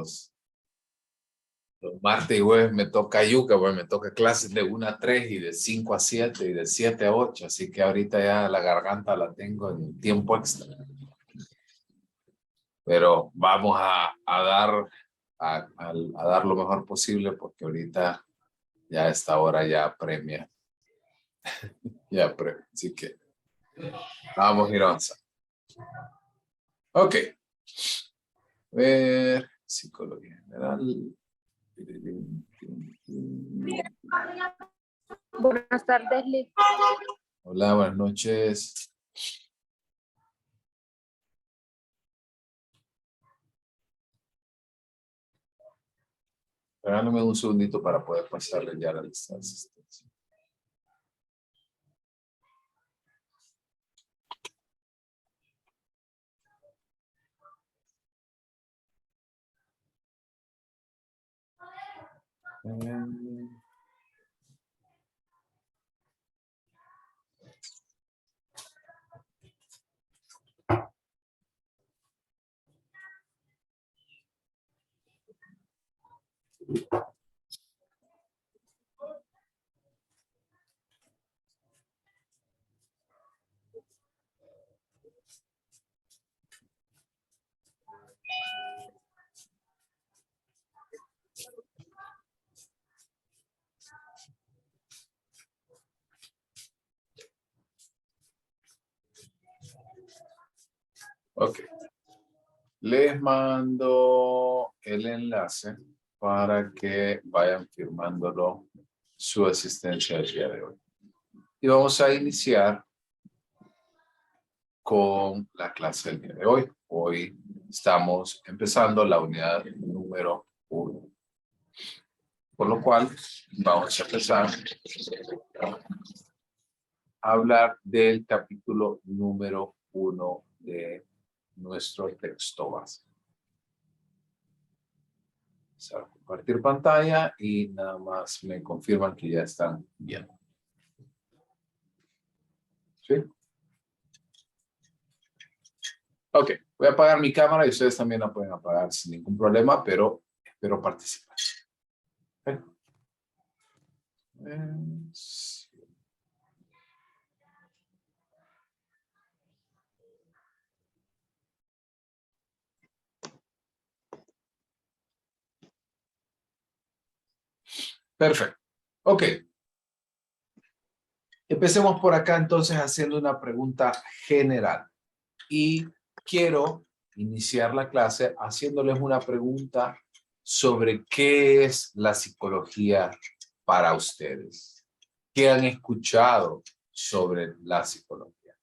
los martes y jueves me toca yuca, pues me toca clases de 1 a 3 y de 5 a 7 y de 7 a 8, así que ahorita ya la garganta la tengo en tiempo extra. Pero vamos a dar lo mejor posible porque ahorita ya a esta hora ya premia. Ya premia, así que vamos a ir avanzando. Ok. A ver, psicología general. Buenas tardes, Liz. Hola, buenas noches. Regálame un segundito para poder pasarle ya la lista de asistencia. Ok. Les mando el enlace para que vayan firmándolo su asistencia el día de hoy. Y vamos a iniciar con la clase del día de hoy. Hoy estamos empezando la unidad número 1. Por lo cual vamos a empezar a hablar del capítulo número 1 de nuestro texto base. Vamos a compartir pantalla y nada más me confirman que ya están viendo. ¿Sí? Ok, voy a apagar mi cámara y ustedes también la pueden apagar sin ningún problema, pero espero participar. Okay. Perfecto. Ok. Empecemos por acá entonces haciendo una pregunta general. Y quiero iniciar la clase haciéndoles una pregunta sobre qué es la psicología para ustedes. ¿Qué han escuchado sobre la psicología?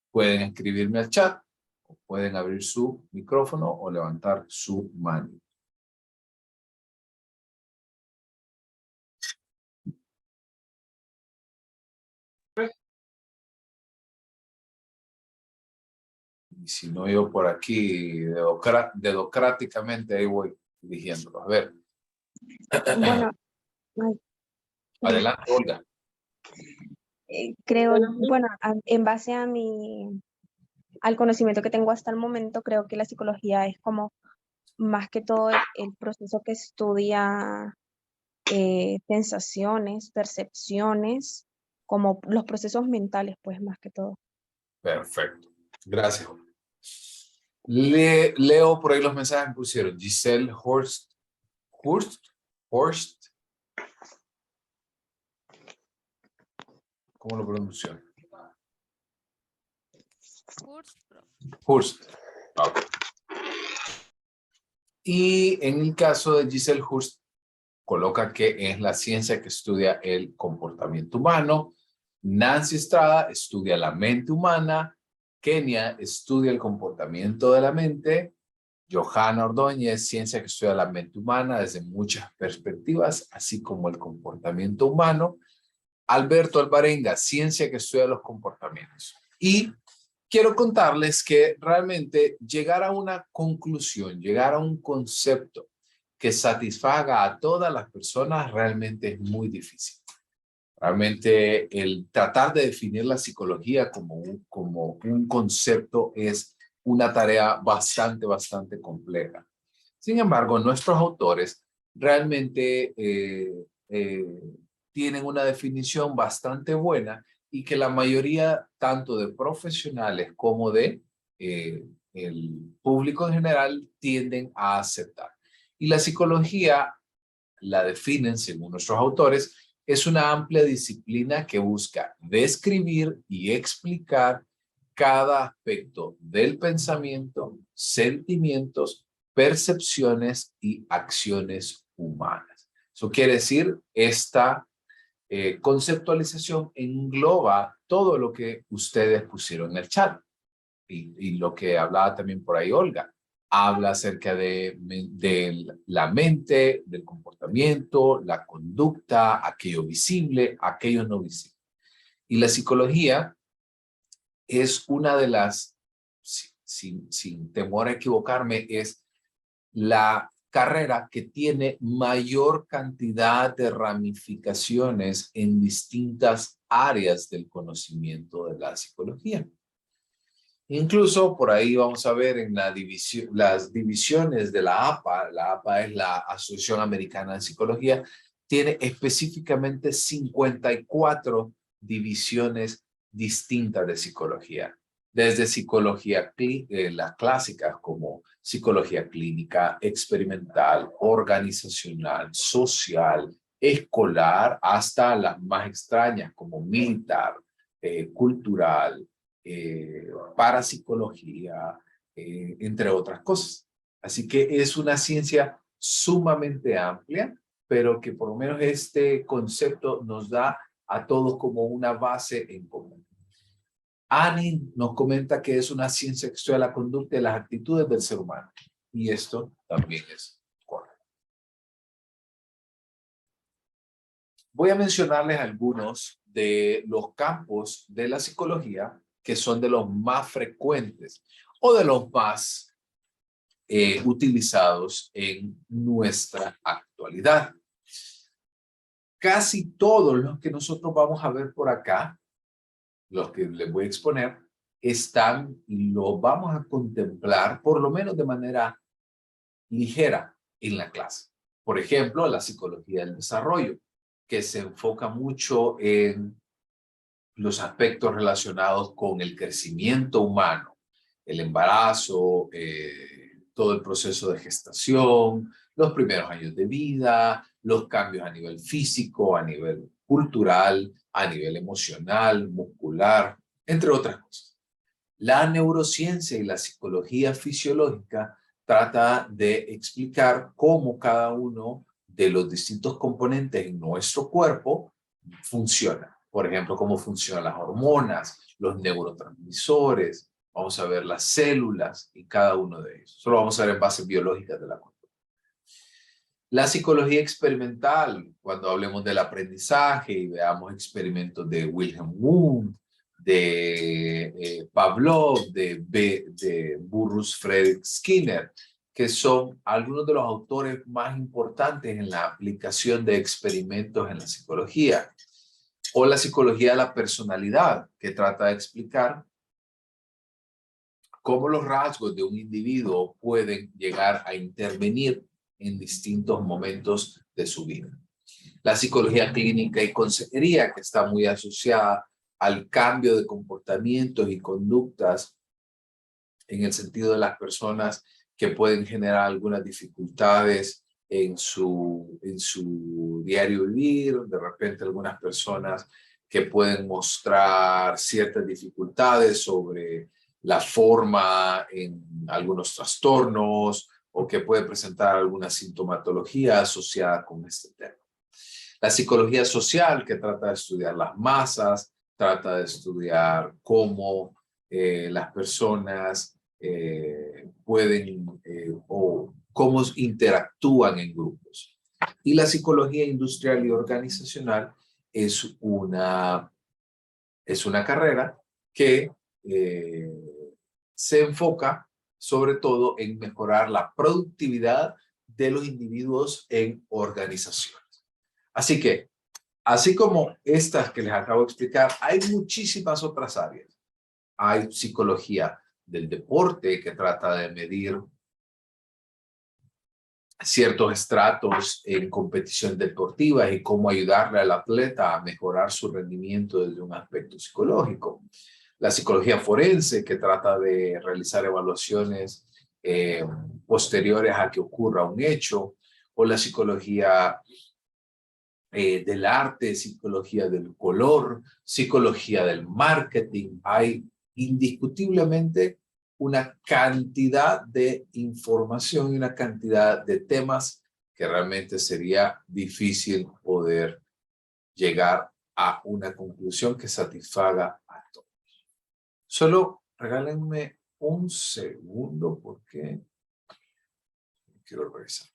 Pueden escribirme al chat, o pueden abrir su micrófono o levantar su mano. Y si no, yo por aquí, dedocráticamente, ahí voy dirigiéndolo. A ver. Bueno, Adelante, Olga. creo, bueno, en base a al conocimiento que tengo hasta el momento, creo que la psicología es como más que todo el proceso que estudia sensaciones, percepciones, como los procesos mentales, pues más que todo. Perfecto. Gracias. Leo por ahí los mensajes que pusieron. Giselle Horst. ¿Cómo lo pronuncio? Hurst. Okay. Y en el caso de Giselle Hurst, coloca que es la ciencia que estudia el comportamiento humano. Nancy Estrada estudia la mente humana. Kenia estudia el comportamiento de la mente. Johanna Ordóñez, ciencia que estudia la mente humana desde muchas perspectivas, así como el comportamiento humano. Alberto Alvarenga, ciencia que estudia los comportamientos. Y quiero contarles que realmente llegar a una conclusión, llegar a un concepto que satisfaga a todas las personas realmente es muy difícil. Realmente el tratar de definir la psicología como un concepto es una tarea bastante compleja. Sin embargo, nuestros autores realmente tienen una definición bastante buena y que la mayoría, tanto de profesionales como de el público en general, tienden a aceptar. Y la psicología la definen, según nuestros autores, es una amplia disciplina que busca describir y explicar cada aspecto del pensamiento, sentimientos, percepciones y acciones humanas. Eso quiere decir, esta conceptualización engloba todo lo que ustedes pusieron en el chat y lo que hablaba también por ahí Olga. Habla acerca de la mente, del comportamiento, la conducta, aquello visible, aquello no visible. Y la psicología es una de las, sin temor a equivocarme, es la carrera que tiene mayor cantidad de ramificaciones en distintas áreas del conocimiento de la psicología. Incluso por ahí vamos a ver en la las divisiones de la APA es la Asociación Americana de Psicología, tiene específicamente 54 divisiones distintas de psicología, desde psicología, las clásicas como psicología clínica, experimental, organizacional, social, escolar, hasta las más extrañas como militar, cultural, parapsicología, entre otras cosas. Así que es una ciencia sumamente amplia, pero que por lo menos este concepto nos da a todos como una base en común. Annie nos comenta que es una ciencia que estudia la conducta y las actitudes del ser humano. Y esto también es correcto. Voy a mencionarles algunos de los campos de la psicología que son de los más frecuentes o de los más utilizados en nuestra actualidad. Casi todos los que nosotros vamos a ver por acá, los que les voy a exponer, están y los vamos a contemplar por lo menos de manera ligera en la clase. Por ejemplo, la psicología del desarrollo, que se enfoca mucho en los aspectos relacionados con el crecimiento humano, el embarazo, todo el proceso de gestación, los primeros años de vida, los cambios a nivel físico, a nivel cultural, a nivel emocional, muscular, entre otras cosas. La neurociencia y la psicología fisiológica trata de explicar cómo cada uno de los distintos componentes en nuestro cuerpo funciona. Por ejemplo, cómo funcionan las hormonas, los neurotransmisores, vamos a ver las células y cada uno de ellos. Solo vamos a ver en bases biológicas de la conducta. La psicología experimental, cuando hablemos del aprendizaje y veamos experimentos de Wilhelm Wundt, de Pavlov, de Burrus Frederick Skinner, que son algunos de los autores más importantes en la aplicación de experimentos en la psicología. O la psicología de la personalidad, que trata de explicar cómo los rasgos de un individuo pueden llegar a intervenir en distintos momentos de su vida. La psicología clínica y consejería, que está muy asociada al cambio de comportamientos y conductas en el sentido de las personas que pueden generar algunas dificultades en su diario vivir, de repente algunas personas que pueden mostrar ciertas dificultades sobre la forma en algunos trastornos o que puede presentar alguna sintomatología asociada con este tema. La psicología social, que trata de estudiar las masas, trata de estudiar cómo las personas pueden o cómo interactúan en grupos. Y la psicología industrial y organizacional es una carrera que se enfoca sobre todo en mejorar la productividad de los individuos en organizaciones. Así que, así como estas que les acabo de explicar, hay muchísimas otras áreas. Hay psicología del deporte que trata de medir ciertos estratos en competición deportiva y cómo ayudarle al atleta a mejorar su rendimiento desde un aspecto psicológico. La psicología forense, que trata de realizar evaluaciones posteriores a que ocurra un hecho, o la psicología del arte, psicología del color, psicología del marketing. Hay indiscutiblemente una cantidad de información y una cantidad de temas que realmente sería difícil poder llegar a una conclusión que satisfaga a todos. Solo regálenme un segundo porque quiero revisar.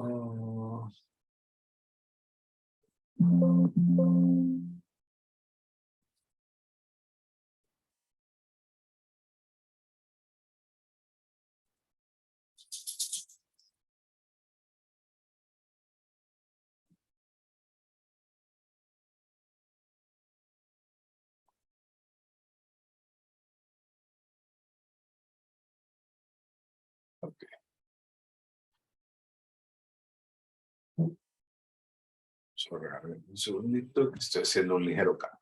Oh. Okay. Solo un segundito que estoy haciendo un ligero cambio.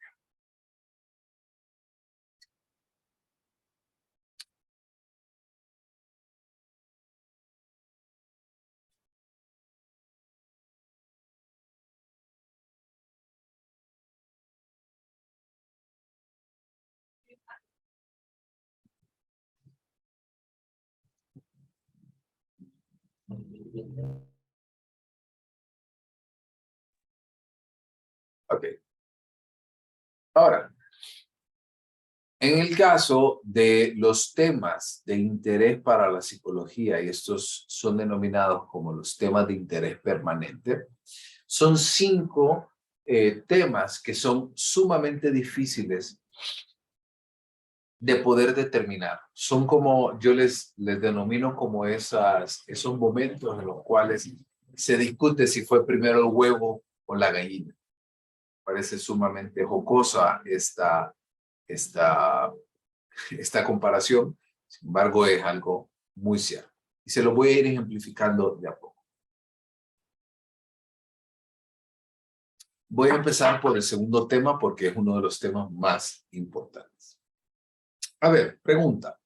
Ok. Ahora, en el caso de los temas de interés para la psicología, y estos son denominados como los temas de interés permanente, son 5 temas que son sumamente difíciles de poder determinar. Son como, yo les denomino como esos momentos en los cuales se discute si fue primero el huevo o la gallina. Parece sumamente jocosa esta comparación, sin embargo es algo muy cierto. Y se lo voy a ir ejemplificando de a poco. Voy a empezar por el segundo tema porque es uno de los temas más importantes. A ver, pregunta.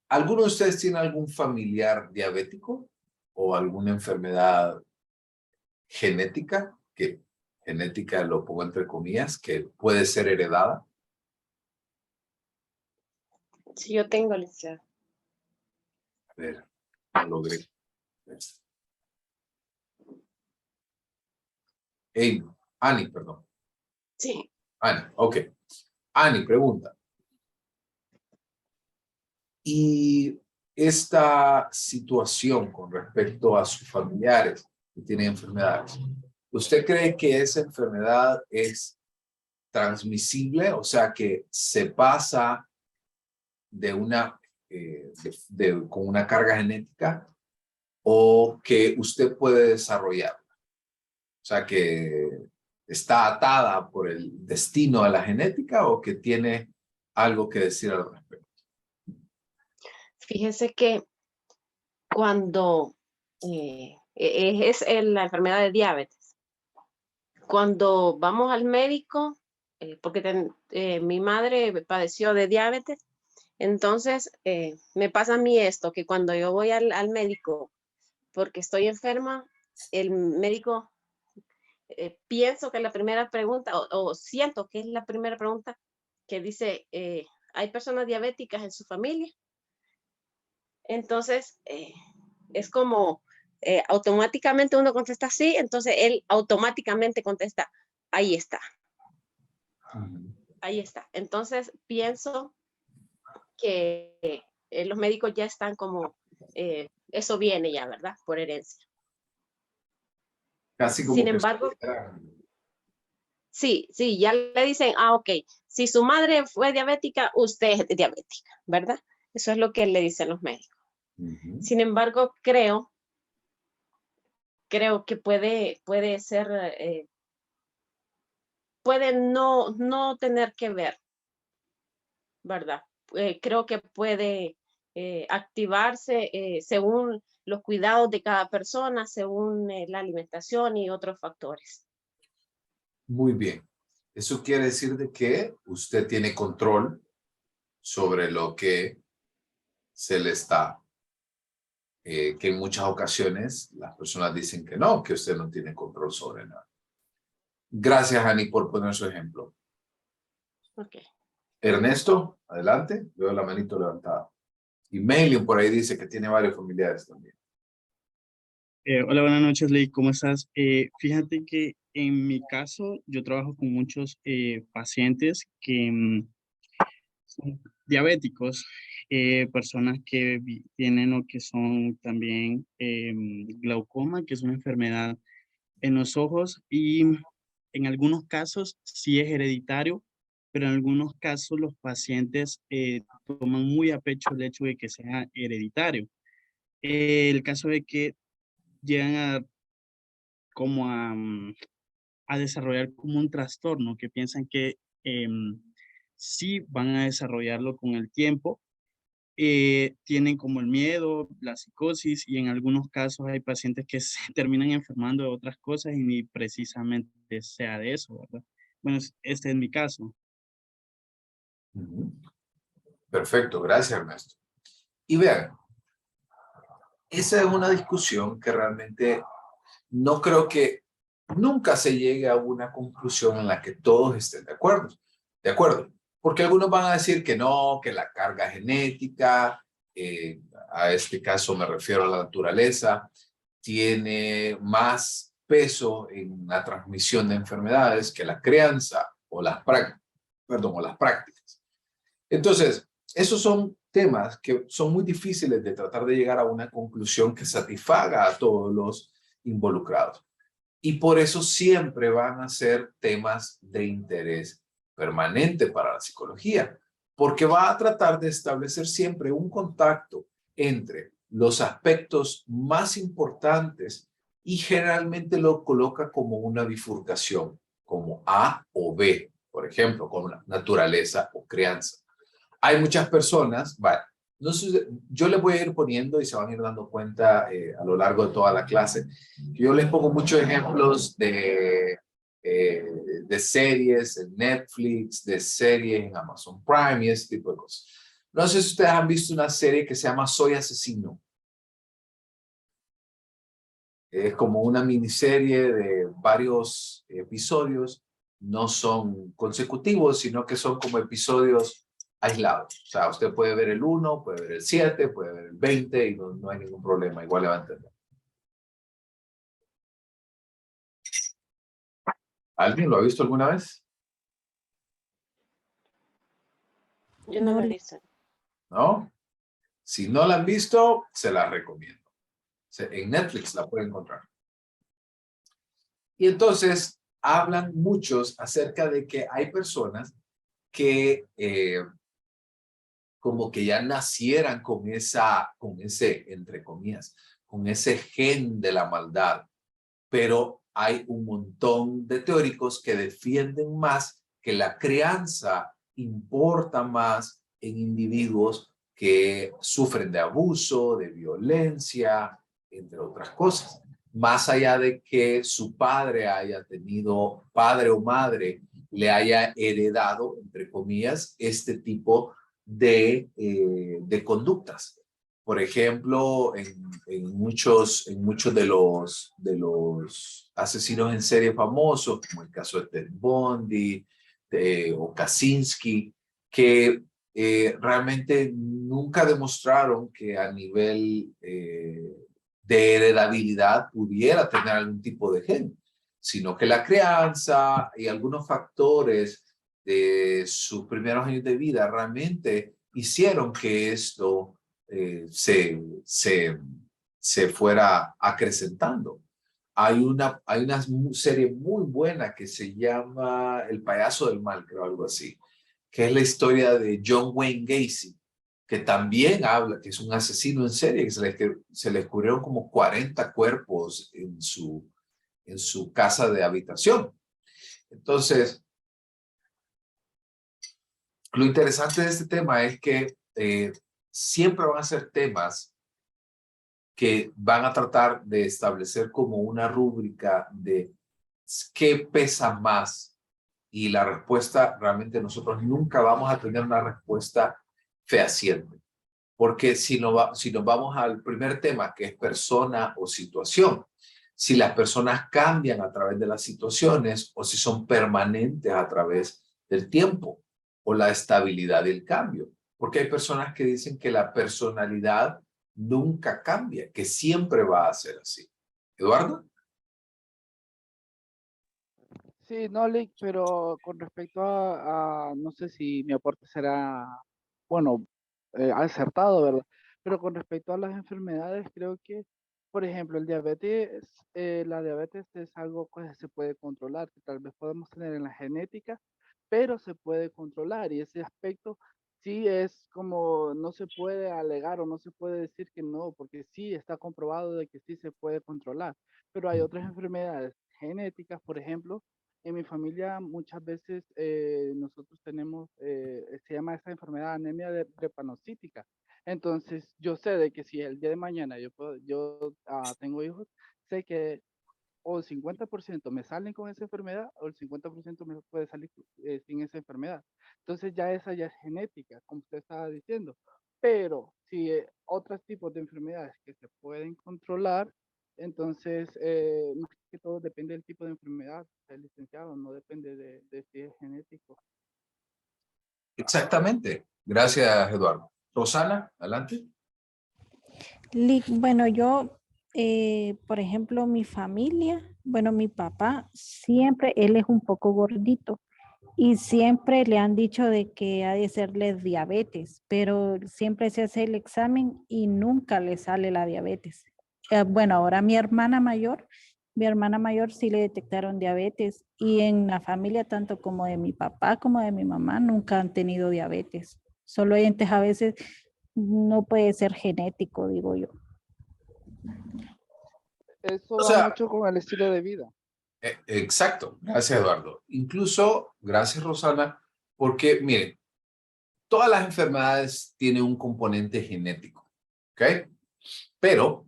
¿Alguno de ustedes tiene algún familiar diabético o alguna enfermedad genética, que genética lo pongo entre comillas, que puede ser heredada? Sí, yo tengo, licenciado. A ver, no logré. Ani, perdón. Sí. Ani, ok. Ani, pregunta. Y esta situación con respecto a sus familiares que tienen enfermedades, ¿usted cree que esa enfermedad es transmisible? O sea, que se pasa de con una carga genética o que usted puede desarrollar. O sea, que está atada por el destino a la genética o que tiene algo que decir al respecto. Fíjese que cuando la enfermedad de diabetes, cuando vamos al médico, porque mi madre padeció de diabetes, entonces me pasa a mí esto, que cuando yo voy al médico porque estoy enferma, el médico pienso que la primera pregunta, o siento que es la primera pregunta que dice, ¿hay personas diabéticas en su familia? Entonces, es como automáticamente uno contesta sí, entonces él automáticamente contesta, ahí está. Ahí está. Entonces, pienso que los médicos ya están como, eso viene ya, ¿verdad? Por herencia. Casi como Sin que embargo, sí, ya le dicen, ok, si su madre fue diabética, usted es diabética, ¿verdad? Eso es lo que le dicen los médicos. Sin embargo, creo que puede ser puede no tener que ver, ¿verdad? Creo que puede activarse según los cuidados de cada persona, según la alimentación y otros factores. Muy bien. Eso quiere decir de que usted tiene control sobre lo que se le está, que en muchas ocasiones las personas dicen que usted no tiene control sobre nada. Gracias, Ani, por poner su ejemplo. Okay. Ernesto, adelante. Veo la manito levantada. Y Melion por ahí dice que tiene varios familiares también. Hola, buenas noches, Ley, ¿cómo estás? Fíjate que en mi caso yo trabajo con muchos pacientes que son diabéticos, personas que tienen o que son también glaucoma, que es una enfermedad en los ojos, y en algunos casos sí es hereditario, pero en algunos casos los pacientes toman muy a pecho el hecho de que sea hereditario. El caso de que llegan a desarrollar como un trastorno, que piensan que sí van a desarrollarlo con el tiempo, tienen como el miedo, la psicosis, y en algunos casos hay pacientes que se terminan enfermando de otras cosas y ni precisamente sea de eso, ¿verdad? Bueno, este es mi caso. Perfecto, gracias, Ernesto. Y vean, esa es una discusión que realmente no creo que nunca se llegue a una conclusión en la que todos estén de acuerdo. De acuerdo. Porque algunos van a decir que no, que la carga genética, a este caso me refiero a la naturaleza, tiene más peso en la transmisión de enfermedades que la crianza o las prácticas. Entonces, esos son temas que son muy difíciles de tratar de llegar a una conclusión que satisfaga a todos los involucrados. Y por eso siempre van a ser temas de interés permanente para la psicología, porque va a tratar de establecer siempre un contacto entre los aspectos más importantes y generalmente lo coloca como una bifurcación, como A o B, por ejemplo, como naturaleza o crianza. Hay muchas personas, vale, no sé, yo les voy a ir poniendo y se van a ir dando cuenta a lo largo de toda la clase. Yo les pongo muchos ejemplos de series en Netflix, de series en Amazon Prime y ese tipo de cosas. No sé si ustedes han visto una serie que se llama Soy Asesino. Es como una miniserie de varios episodios. No son consecutivos, sino que son como episodios aislados. O sea, usted puede ver el 1, puede ver el 7, puede ver el 20 y no hay ningún problema. Igual le va a entender. ¿Alguien lo ha visto alguna vez? Yo no lo he visto. ¿No? Si no la han visto, se la recomiendo. En Netflix la pueden encontrar. Y entonces hablan muchos acerca de que hay personas que como que ya nacieran con ese, entre comillas, con ese gen de la maldad. Pero hay un montón de teóricos que defienden más que la crianza importa más en individuos que sufren de abuso, de violencia, entre otras cosas. Más allá de que su padre haya tenido, padre o madre, le haya heredado, entre comillas, este tipo de conductas. Por ejemplo, en muchos de los asesinos en serie famosos, como el caso de Ted Bundy o Kaczynski, que realmente nunca demostraron que a nivel de heredabilidad pudiera tener algún tipo de gen, sino que la crianza y algunos factores de sus primeros años de vida realmente hicieron que esto se fuera acrecentando. Hay una serie muy buena que se llama El payaso del mal, creo, algo así, que es la historia de John Wayne Gacy, que también habla, que es un asesino en serie, que se le descubrieron como 40 cuerpos en su casa de habitación. Entonces, Lo interesante de este tema es que siempre van a ser temas que van a tratar de establecer como una rúbrica de qué pesa más. Y la respuesta, realmente nosotros nunca vamos a tener una respuesta fehaciente. Porque si nos vamos al primer tema, que es persona o situación, si las personas cambian a través de las situaciones o si son permanentes a través del tiempo o la estabilidad del cambio. Porque hay personas que dicen que la personalidad nunca cambia, que siempre va a ser así. ¿Eduardo? Sí, no, Lick, pero con respecto no sé si mi aporte será, bueno, acertado, ¿verdad? Pero con respecto a las enfermedades, creo que, por ejemplo, el diabetes, la diabetes es algo que se puede controlar, que tal vez podemos tener en la genética, pero se puede controlar y ese aspecto sí es como, no se puede alegar o no se puede decir que no, porque sí está comprobado de que sí se puede controlar, pero hay otras enfermedades genéticas, por ejemplo, en mi familia muchas veces nosotros tenemos, se llama esa enfermedad anemia drepanocítica. Entonces yo sé de que si el día de mañana yo tengo hijos, sé que o el 50% me salen con esa enfermedad o el 50% me puede salir sin esa enfermedad. Entonces ya esa ya es genética, como usted estaba diciendo. Pero si otros tipos de enfermedades que se pueden controlar, entonces más que todo depende del tipo de enfermedad, el licenciado, no depende de si es genético. Exactamente. Gracias, Eduardo. Rosana, adelante. Bueno, yo, por ejemplo, mi familia, bueno, mi papá, siempre, él es un poco gordito y siempre le han dicho de que ha de serle diabetes, pero siempre se hace el examen y nunca le sale la diabetes. Bueno, ahora mi hermana mayor sí le detectaron diabetes y en la familia, tanto como de mi papá como de mi mamá, nunca han tenido diabetes. Solo hay entes a veces no puede ser genético, digo yo. Eso O va sea, mucho con el estilo de vida. exacto. Gracias, Eduardo. Incluso, gracias, Rosana, porque, miren, todas las enfermedades tienen un componente genético, ¿ok? Pero,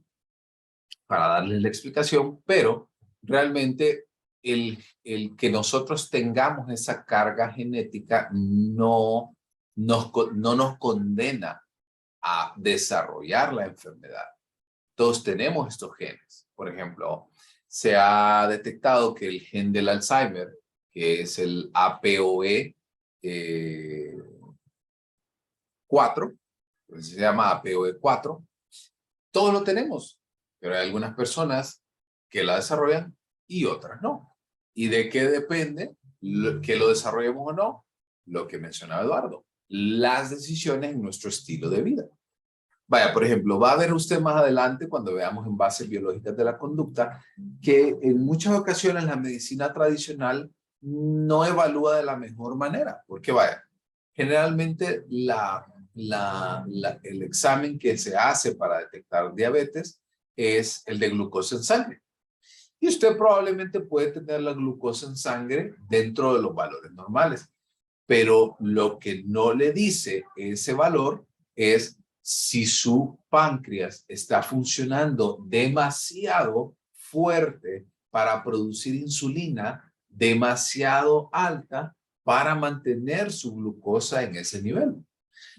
para darles la explicación, pero realmente el que nosotros tengamos esa carga genética no nos condena a desarrollar la enfermedad. Todos tenemos estos genes. Por ejemplo, se ha detectado que el gen del Alzheimer, que es el APOE 4, se llama APOE 4, todos lo tenemos, pero hay algunas personas que la desarrollan y otras no. ¿Y de qué depende que lo desarrollemos o no? Lo que mencionaba Eduardo, las decisiones en nuestro estilo de vida. Vaya, por ejemplo, va a ver usted más adelante, cuando veamos en bases biológicas de la conducta, que en muchas ocasiones la medicina tradicional no evalúa de la mejor manera, porque vaya, generalmente el examen que se hace para detectar diabetes es el de glucosa en sangre. Y usted probablemente puede tener la glucosa en sangre dentro de los valores normales, pero lo que no le dice ese valor es si su páncreas está funcionando demasiado fuerte para producir insulina demasiado alta para mantener su glucosa en ese nivel.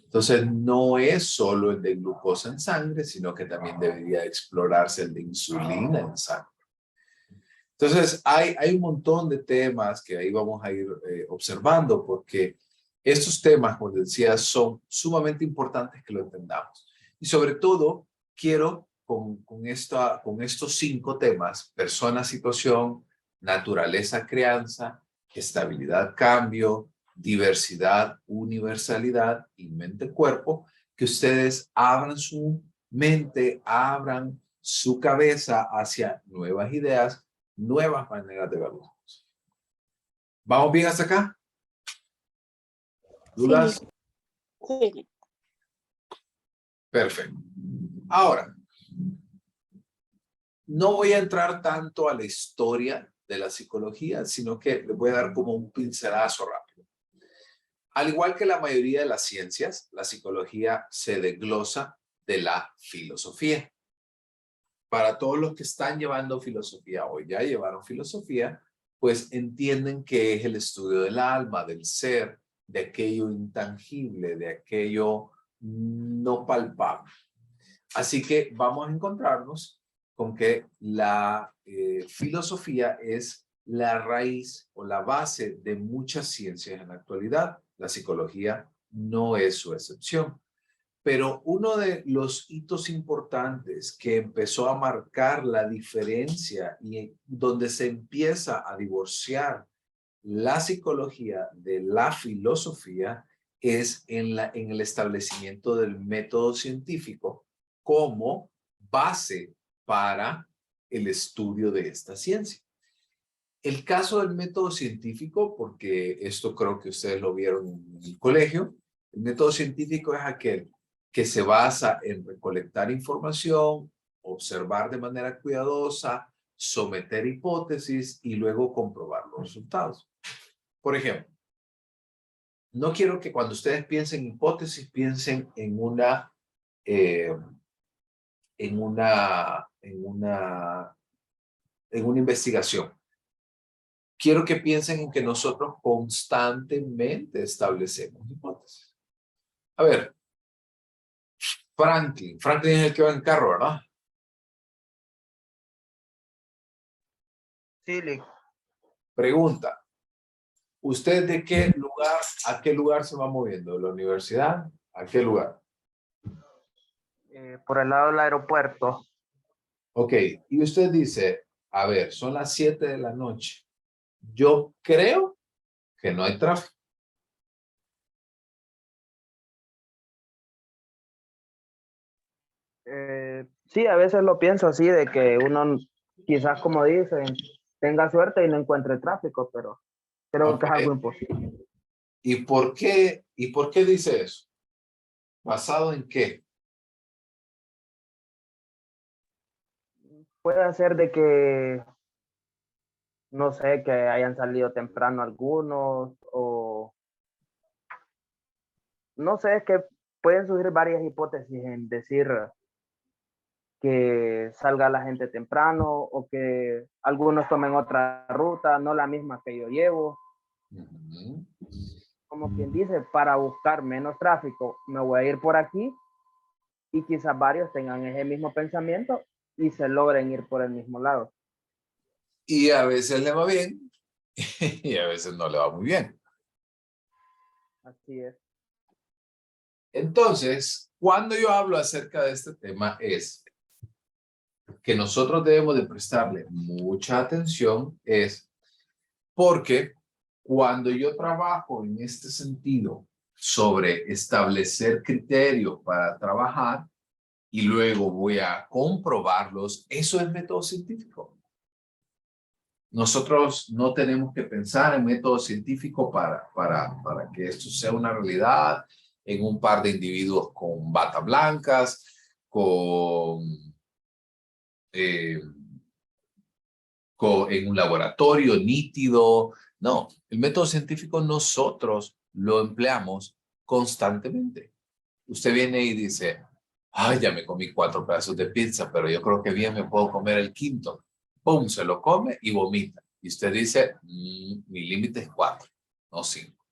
Entonces, no es solo el de glucosa en sangre, sino que también debería explorarse el de insulina en sangre. Entonces, hay un montón de temas que ahí vamos a ir observando, porque estos temas, como decía, son sumamente importantes que lo entendamos. Y sobre todo, quiero con estos 5 temas, persona, situación, naturaleza, crianza, estabilidad, cambio, diversidad, universalidad y mente-cuerpo, que ustedes abran su mente, abran su cabeza hacia nuevas ideas, nuevas maneras de ver las cosas. ¿Vamos bien hasta acá? ¿Dudas? Sí. Sí. Perfecto. Ahora, no voy a entrar tanto a la historia de la psicología, sino que les voy a dar como un pincelazo rápido. Al igual que la mayoría de las ciencias, la psicología se desglosa de la filosofía. Para todos los que están llevando filosofía o ya llevaron filosofía, pues entienden que es el estudio del alma, del ser, de aquello intangible, de aquello no palpable. Así que vamos a encontrarnos con que la filosofía es la raíz o la base de muchas ciencias en la actualidad. La psicología no es su excepción. Pero uno de los hitos importantes que empezó a marcar la diferencia y donde se empieza a divorciar la psicología de la filosofía es en el establecimiento del método científico como base para el estudio de esta ciencia. El caso del método científico, porque esto creo que ustedes lo vieron en el colegio, el método científico es aquel que se basa en recolectar información, observar de manera cuidadosa, someter hipótesis y luego comprobar los resultados. Por ejemplo, no quiero que cuando ustedes piensen en hipótesis, piensen en una investigación. Quiero que piensen en que nosotros constantemente establecemos hipótesis. A ver, Franklin es el que va en carro, ¿verdad? Sí, Lick. Pregunta, ¿usted de qué lugar a qué lugar se va moviendo? ¿De la universidad? ¿A qué lugar? Por el lado del aeropuerto. Ok, y usted dice, a ver, son las 7 de la noche. Yo creo que no hay tráfico. Sí, a veces lo pienso así, de que uno quizás, como dicen, tenga suerte y no encuentre tráfico, pero creo que es algo imposible. ¿Y por qué dice eso? ¿Basado en qué? Puede ser de que, no sé, que hayan salido temprano algunos, o no sé, es que pueden surgir varias hipótesis en decir que salga la gente temprano o que algunos tomen otra ruta, no la misma que yo llevo. Como quien dice, para buscar menos tráfico, me voy a ir por aquí y quizás varios tengan ese mismo pensamiento y se logren ir por el mismo lado. Y a veces le va bien y a veces no le va muy bien. Así es. Entonces, cuando yo hablo acerca de este tema es que nosotros debemos de prestarle mucha atención es porque cuando yo trabajo en este sentido sobre establecer criterios para trabajar y luego voy a comprobarlos, eso es método científico. Nosotros no tenemos que pensar en método científico para que esto sea una realidad en un par de individuos con batas blancas, en un laboratorio nítido. No, el método científico nosotros lo empleamos constantemente. Usted viene y dice, ay, ya me comí 4 pedazos de pizza, pero yo creo que bien me puedo comer el quinto. Pum, se lo come y vomita. Y usted dice, mi límite es 4, no 5.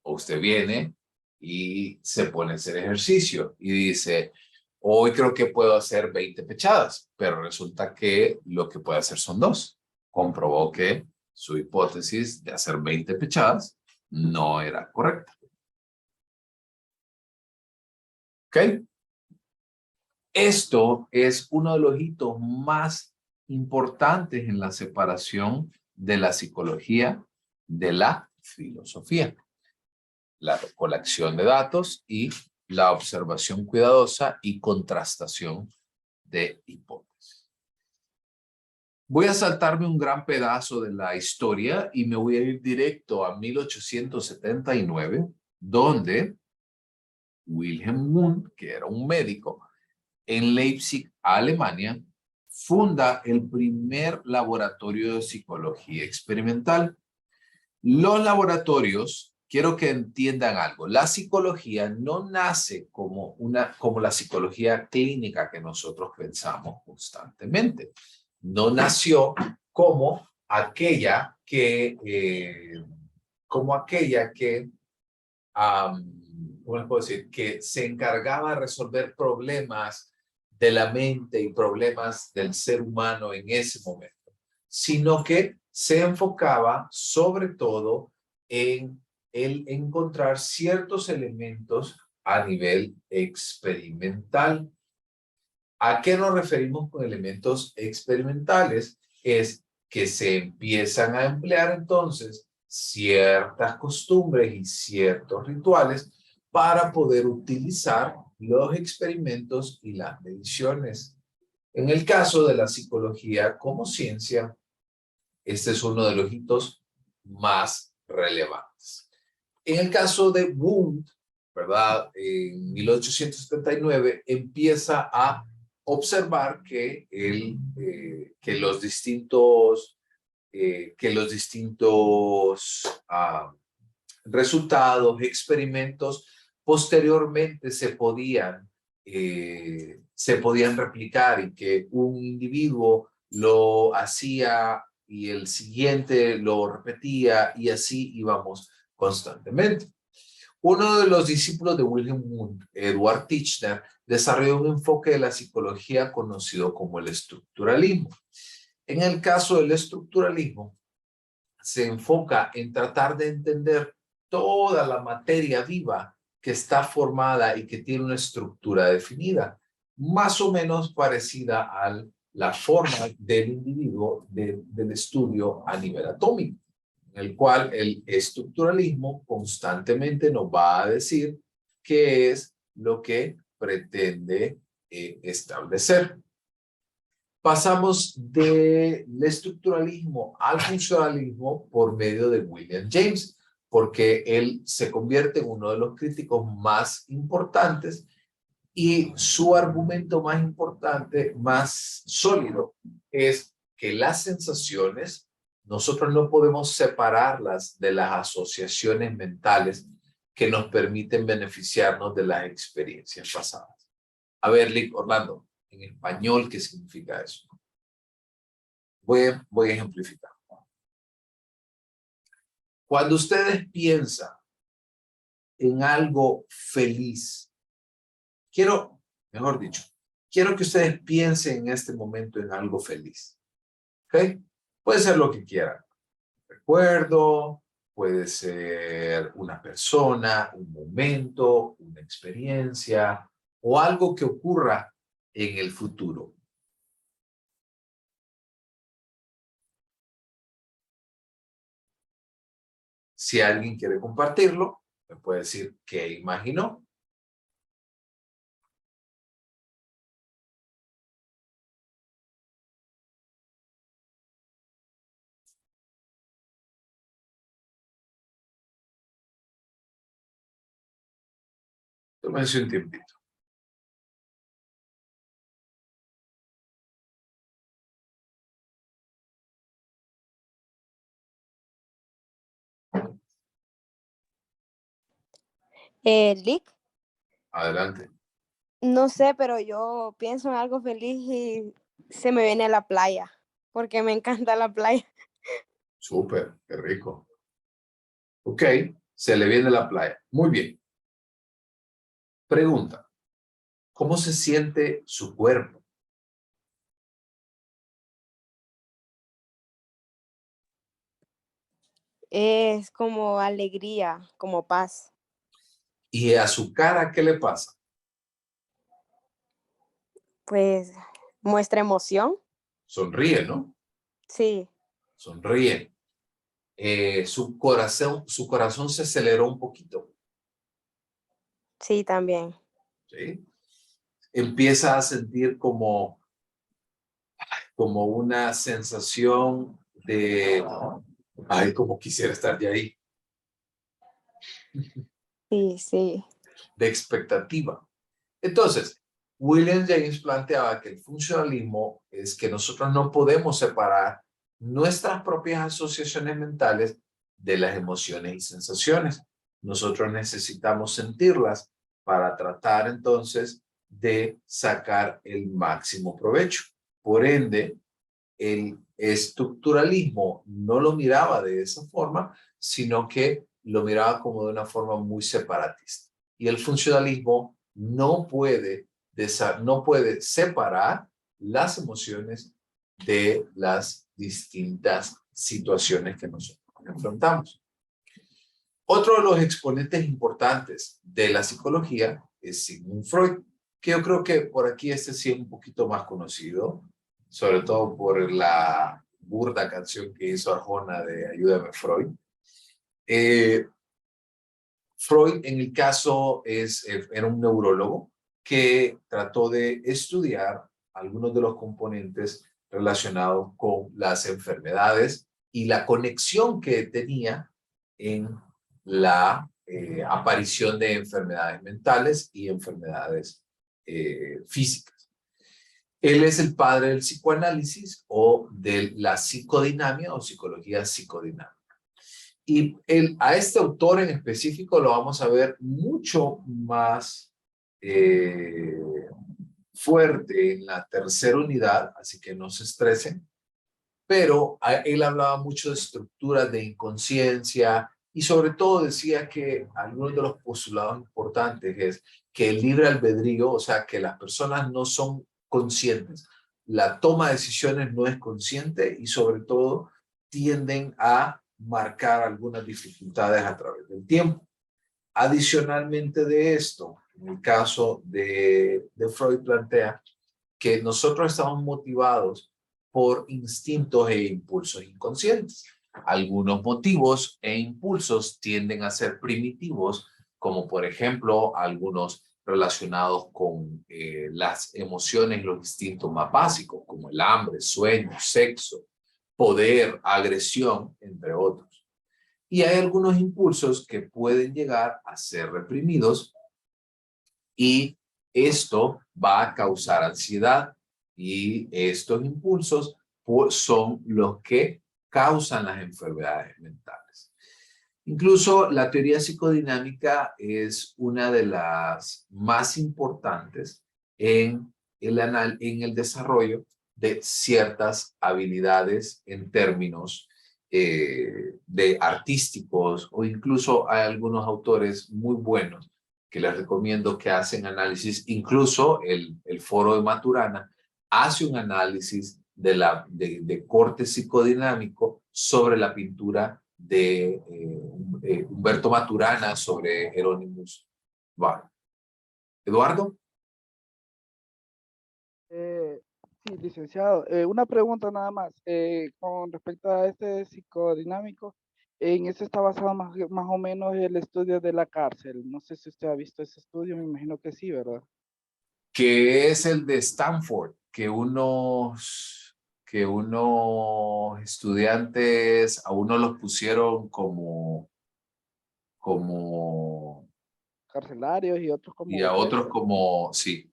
O usted viene y se pone a hacer ejercicio y dice, hoy creo que puedo hacer 20 pechadas, pero resulta que lo que puede hacer son 2. Comprobó que su hipótesis de hacer 20 pechadas no era correcta. ¿Ok? Esto es uno de los hitos más importantes en la separación de la psicología de la filosofía. La recolección de datos y la observación cuidadosa y contrastación de hipótesis. Voy a saltarme un gran pedazo de la historia y me voy a ir directo a 1879, donde Wilhelm Wundt, que era un médico en Leipzig, Alemania, funda el primer laboratorio de psicología experimental. Los laboratorios quiero que entiendan algo. La psicología no nace como la psicología clínica que nosotros pensamos constantemente. No nació como aquella que, ¿cómo les puedo decir? Que se encargaba de resolver problemas de la mente y problemas del ser humano en ese momento, sino que se enfocaba sobre todo en el encontrar ciertos elementos a nivel experimental. ¿A qué nos referimos con elementos experimentales? Es que se empiezan a emplear entonces ciertas costumbres y ciertos rituales para poder utilizar los experimentos y las mediciones. En el caso de la psicología como ciencia, este es uno de los hitos más relevantes. En el caso de Wundt, ¿verdad? En 1879 empieza a observar que los distintos resultados, experimentos, posteriormente se podían replicar y que un individuo lo hacía y el siguiente lo repetía y así íbamos constantemente. Uno de los discípulos de Wilhelm Wundt, Eduard Titchener, desarrolló un enfoque de la psicología conocido como el estructuralismo. En el caso del estructuralismo, se enfoca en tratar de entender toda la materia viva que está formada y que tiene una estructura definida, más o menos parecida a la forma del individuo del estudio a nivel atómico, en el cual el estructuralismo constantemente nos va a decir qué es lo que pretende establecer. Pasamos del estructuralismo al funcionalismo por medio de William James, porque él se convierte en uno de los críticos más importantes y su argumento más importante, más sólido, es que las sensaciones nosotros no podemos separarlas de las asociaciones mentales que nos permiten beneficiarnos de las experiencias pasadas. A ver, Lick, Orlando, en español, ¿qué significa eso? Voy a ejemplificar. Cuando ustedes piensan en algo feliz, quiero que ustedes piensen en este momento en algo feliz. ¿Ok? Puede ser lo que quieran. Un recuerdo, puede ser una persona, un momento, una experiencia o algo que ocurra en el futuro. Si alguien quiere compartirlo, me puede decir qué imaginó. Tómense un tiempito. Lick, Adelante. no sé, pero yo pienso en algo feliz y se me viene la playa, porque me encanta la playa. Súper, qué rico. Ok, se le viene la playa. Muy bien. Pregunta. ¿Cómo se siente su cuerpo? Es como alegría, como paz. ¿Y a su cara qué le pasa? Pues muestra emoción. Sonríe, ¿no? Sí, Sonríe. Su corazón se aceleró un poquito. sí, también. ¿Sí? Empieza a sentir como una sensación de, ay, como quisiera estar de ahí, Sí, sí. de expectativa. Entonces, William James planteaba que el funcionalismo es que nosotros no podemos separar nuestras propias asociaciones mentales de las emociones y sensaciones. nosotros necesitamos sentirlas para tratar entonces de sacar el máximo provecho. Por ende, el estructuralismo no lo miraba de esa forma, sino que lo miraba como de una forma muy separatista. Y el funcionalismo no puede separar las emociones de las distintas situaciones que nosotros enfrentamos. Otro de los exponentes importantes de la psicología es Sigmund Freud, que yo creo que por aquí sí es un poquito más conocido, sobre todo por la burda canción que hizo Arjona de Ayúdame Freud. Freud, en el caso, era un neurólogo que trató de estudiar algunos de los componentes relacionados con las enfermedades y la conexión que tenía en la aparición de enfermedades mentales y enfermedades físicas. Él es el padre del psicoanálisis o de la psicodinamia o psicología psicodinámica. Y a este autor en específico lo vamos a ver mucho más fuerte en la tercera unidad, así que no se estresen. Pero él hablaba mucho de estructuras de inconsciencia y sobre todo decía que algunos de los postulados importantes es que el libre albedrío, o sea, que las personas no son conscientes. La toma de decisiones no es consciente y sobre todo tienden a marcar algunas dificultades a través del tiempo. Adicionalmente de esto, en el caso de Freud plantea que nosotros estamos motivados por instintos e impulsos inconscientes. Algunos motivos e impulsos tienden a ser primitivos, como por ejemplo algunos relacionados con las emociones y los instintos más básicos, como el hambre, sueño, sexo, poder, agresión, entre otros. Y hay algunos impulsos que pueden llegar a ser reprimidos y esto va a causar ansiedad y estos impulsos son los que causan las enfermedades mentales. Incluso la teoría psicodinámica es una de las más importantes en el desarrollo de ciertas habilidades en términos de artísticos, o incluso hay algunos autores muy buenos que les recomiendo que hacen análisis. Incluso el foro de Maturana hace un análisis de corte psicodinámico sobre la pintura de Humberto Maturana sobre Hieronymus Bosch. ¿Eduardo? Sí, licenciado. Una pregunta nada más. Con respecto a este psicodinámico, en ese está basado más o menos el estudio de la cárcel. No sé si usted ha visto ese estudio, me imagino que sí, ¿verdad? Que es el de Stanford, que unos estudiantes a uno los pusieron como Carcelarios y otros y como a otros presos. como, sí.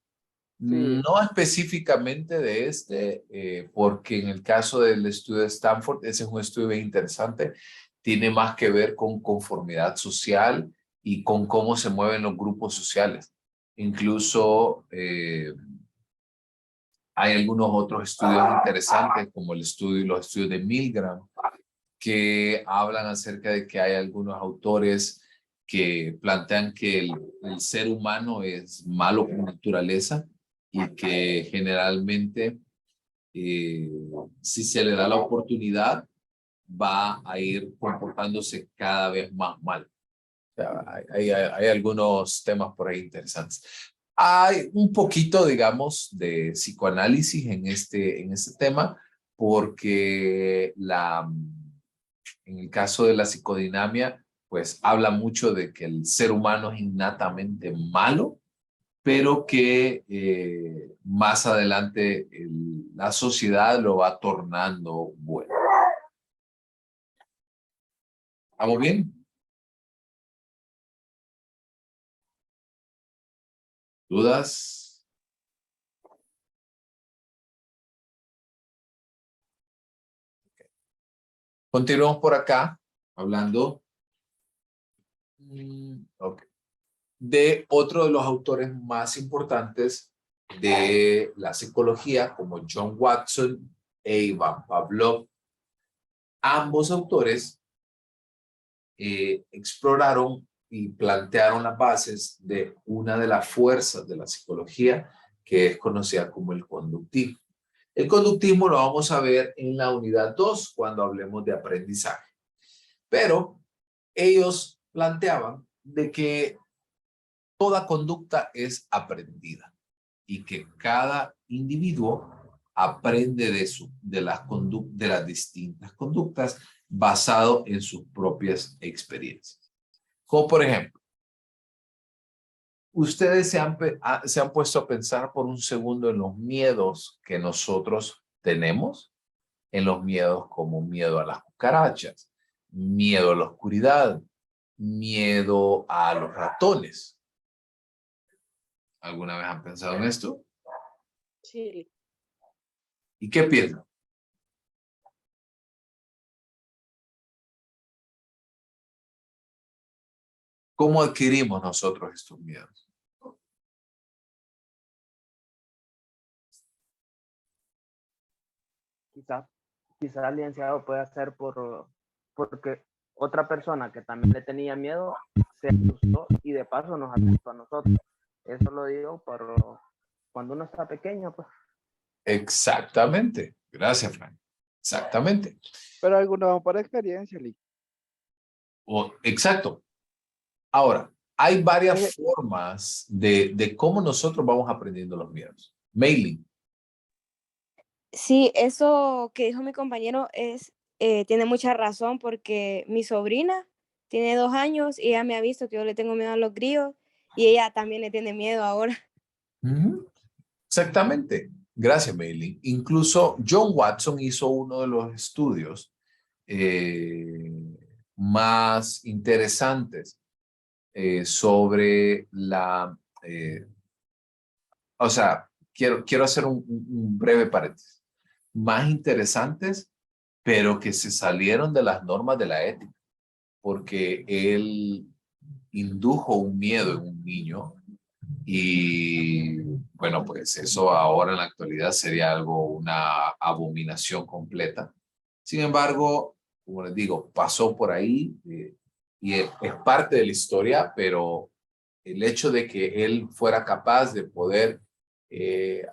Sí. No específicamente de porque en el caso del estudio de Stanford, ese es un estudio bien interesante, tiene más que ver con conformidad social y con cómo se mueven los grupos sociales. Incluso hay algunos otros estudios interesantes, como los estudios de Milgram, que hablan acerca de que hay algunos autores que plantean que el ser humano es malo por naturaleza y que generalmente si se le da la oportunidad va a ir comportándose cada vez más mal. O sea, hay algunos temas por ahí interesantes. Hay un poquito, digamos, de psicoanálisis en este tema, porque en el caso de la psicodinamia, pues habla mucho de que el ser humano es innatamente malo, pero que más adelante la sociedad lo va tornando bueno. ¿Vamos bien? ¿Dudas? Continuamos por acá, hablando Ok. De otro de los autores más importantes de la psicología, como John Watson e Ivan Pavlov. Ambos autores exploraron y plantearon las bases de una de las fuerzas de la psicología que es conocida como el conductismo. El conductismo lo vamos a ver en la unidad 2 cuando hablemos de aprendizaje. Pero ellos planteaban de que toda conducta es aprendida y que cada individuo aprende de las distintas conductas basado en sus propias experiencias. Como por ejemplo, ustedes se han puesto a pensar por un segundo en los miedos que nosotros tenemos, en los miedos como miedo a las cucarachas, miedo a la oscuridad, miedo a los ratones. ¿Alguna vez han pensado en esto? Sí. ¿Y qué piensan? ¿Cómo adquirimos nosotros estos miedos? Quizás el licenciado puede hacer porque otra persona que también le tenía miedo se asustó y de paso nos asustó a nosotros. Eso lo digo por cuando uno está pequeño, pues. Exactamente. Gracias, Frank. Exactamente. Pero algunos por experiencia, Lee. Exacto. Ahora, hay varias Eh, formas de cómo nosotros vamos aprendiendo los miedos. Mailing. Sí, eso que dijo mi compañero tiene mucha razón porque mi sobrina tiene 2 años y ella me ha visto que yo le tengo miedo a los grillos y ella también le tiene miedo ahora. Exactamente. Gracias, Mailing. Incluso John Watson hizo uno de los estudios más interesantes sobre o sea, quiero hacer un breve paréntesis. Más interesantes, pero que se salieron de las normas de la ética, porque él indujo un miedo en un niño y bueno, pues eso ahora en la actualidad sería una abominación completa. Sin embargo, como les digo, pasó por ahí y es parte de la historia, pero el hecho de que él fuera capaz de poder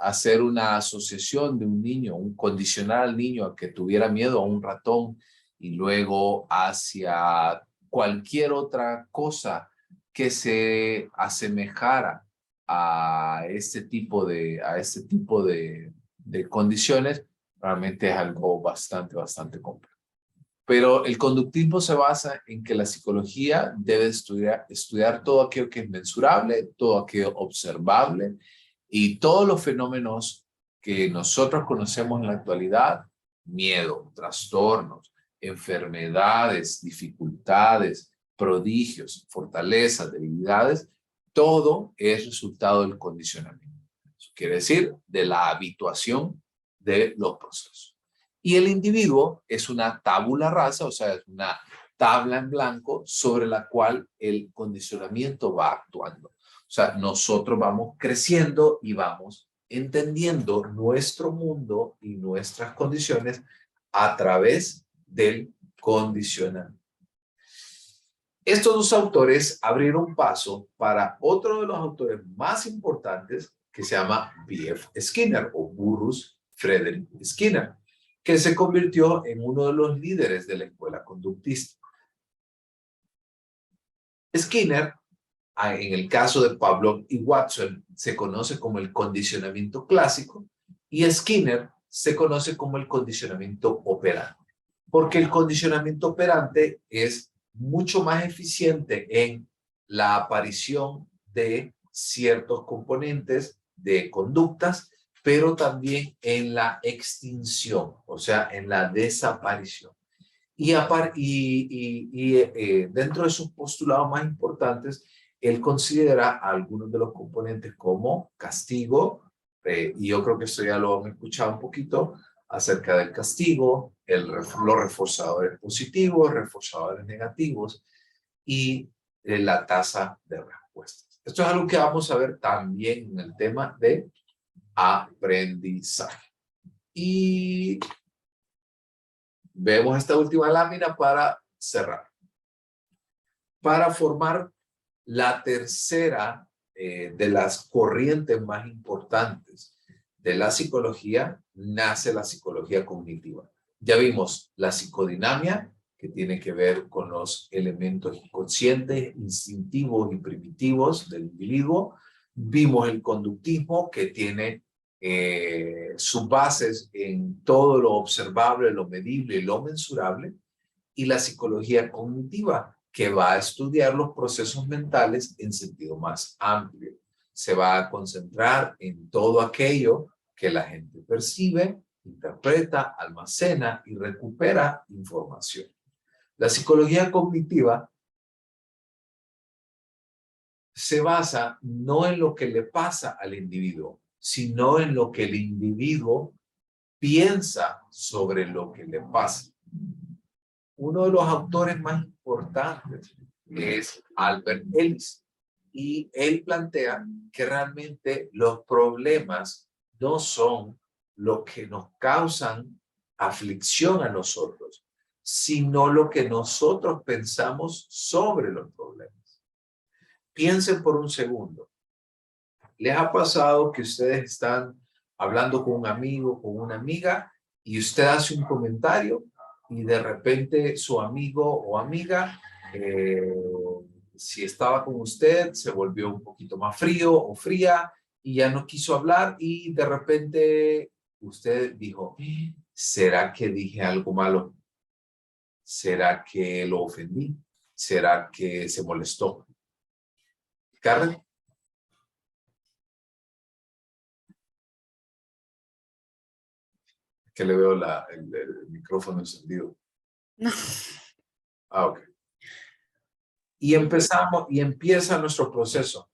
hacer una asociación de un niño, un condicionar al niño a que tuviera miedo a un ratón y luego hacia cualquier otra cosa que se asemejara a este tipo de condiciones, realmente es algo bastante complejo. Pero el conductismo se basa en que la psicología debe estudiar todo aquello que es mensurable, todo aquello observable y todos los fenómenos que nosotros conocemos en la actualidad, miedo, trastornos, enfermedades, dificultades, prodigios, fortalezas, debilidades, todo es resultado del condicionamiento. Eso quiere decir de la habituación de los procesos. Y el individuo es una tabula rasa, o sea, es una tabla en blanco sobre la cual el condicionamiento va actuando. O sea, nosotros vamos creciendo y vamos entendiendo nuestro mundo y nuestras condiciones a través del condicionamiento. Estos dos autores abrieron paso para otro de los autores más importantes que se llama B.F. Skinner o Burrus Frederick Skinner, que se convirtió en uno de los líderes de la escuela conductista. Skinner, en el caso de Pavlov y Watson, se conoce como el condicionamiento clásico y Skinner se conoce como el condicionamiento operante, porque el condicionamiento operante es mucho más eficiente en la aparición de ciertos componentes de conductas, pero también en la extinción, o sea, en la desaparición. Y dentro de sus postulados más importantes, él considera algunos de los componentes como castigo, y yo creo que esto ya lo han escuchado un poquito, acerca del castigo, los reforzadores positivos, reforzadores negativos, y la tasa de respuestas. Esto es algo que vamos a ver también en el tema de aprendizaje. Y vemos esta última lámina para cerrar. Para formar la tercera de las corrientes más importantes de la psicología, nace la psicología cognitiva. Ya vimos la psicodinamia, que tiene que ver con los elementos inconscientes, instintivos y primitivos del individuo. Vimos el conductismo, que tiene sus bases en todo lo observable, lo medible y lo mensurable. Y la psicología cognitiva, que va a estudiar los procesos mentales en sentido más amplio. Se va a concentrar en todo aquello que la gente percibe, interpreta, almacena y recupera información. La psicología cognitiva se basa no en lo que le pasa al individuo, sino en lo que el individuo piensa sobre lo que le pasa. Uno de los autores más importantes es Albert Ellis, y él plantea que realmente los problemas no son lo que nos causan aflicción a nosotros, sino lo que nosotros pensamos sobre los problemas. Piensen por un segundo. ¿Les ha pasado que ustedes están hablando con un amigo, con una amiga, y usted hace un comentario y de repente su amigo o amiga, si estaba con usted, se volvió un poquito más frío o fría y ya no quiso hablar, y de repente usted dijo, ¿será que dije algo malo? ¿Será que lo ofendí? ¿Será que se molestó? ¿Carmen? Que le veo el micrófono encendido. No. Ah, ok. Y empieza nuestro proceso,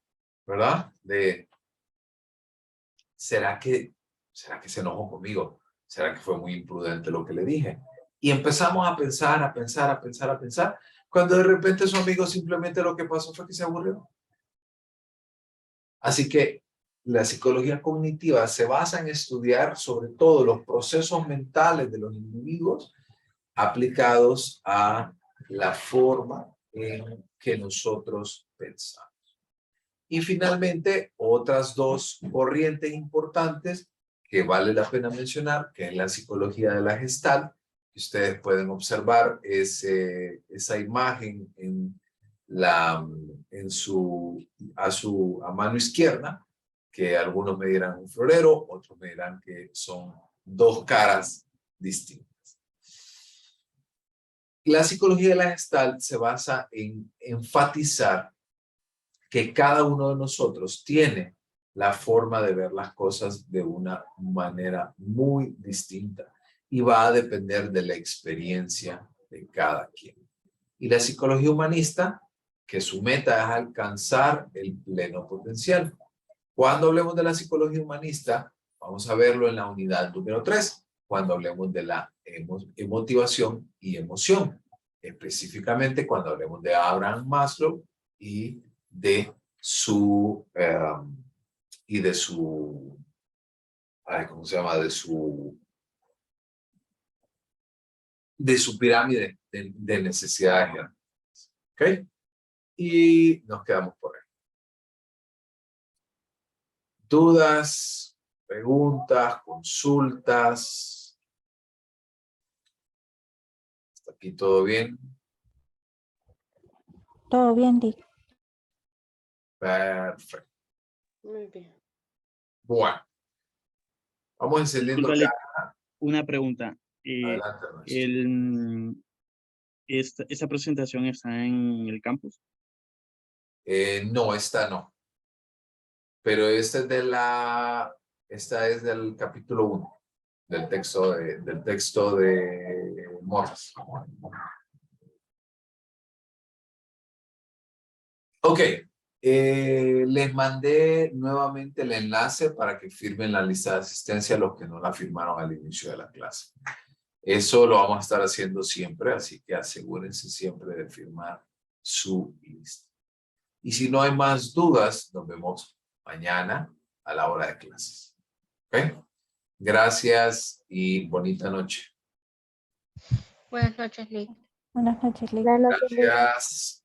¿verdad? ¿será que se enojó conmigo? ¿Será que fue muy imprudente lo que le dije? Y empezamos a pensar, cuando de repente su amigo simplemente lo que pasó fue que se aburrió. Así que la psicología cognitiva se basa en estudiar sobre todo los procesos mentales de los individuos aplicados a la forma en que nosotros pensamos. Y finalmente, otras dos corrientes importantes que vale la pena mencionar, que es la psicología de la Gestalt, que ustedes pueden observar esa imagen a mano izquierda, que algunos me dirán un florero, otros me dirán que son dos caras distintas. La psicología de la Gestalt se basa en enfatizar que cada uno de nosotros tiene la forma de ver las cosas de una manera muy distinta y va a depender de la experiencia de cada quien. Y la psicología humanista, que su meta es alcanzar el pleno potencial. Cuando hablemos de la psicología humanista, vamos a verlo en la unidad número 3, cuando hablemos de la motivación y emoción. Específicamente cuando hablemos de Abraham Maslow y de su ¿cómo se llama? De su pirámide de necesidades. ¿Ok? Y nos quedamos por ahí. ¿Dudas, preguntas, consultas? ¿Hasta aquí todo bien? Todo bien, Dick. Perfecto. Muy bien. Bueno. Vamos encendiendo Disculpa, acá. una pregunta. Adelante, Ernesto. ¿Esta presentación está en el campus? No, esta no. Pero esta es del capítulo 1, del texto de Morris. Ok. Les mandé nuevamente el enlace para que firmen la lista de asistencia a los que no la firmaron al inicio de la clase. Eso lo vamos a estar haciendo siempre, así que asegúrense siempre de firmar su lista. Y si no hay más dudas, nos vemos mañana a la hora de clases. ¿Ok? Gracias y bonita noche. Buenas noches, Lick. Buenas noches, Lick. Buenas noches, Lick. Gracias.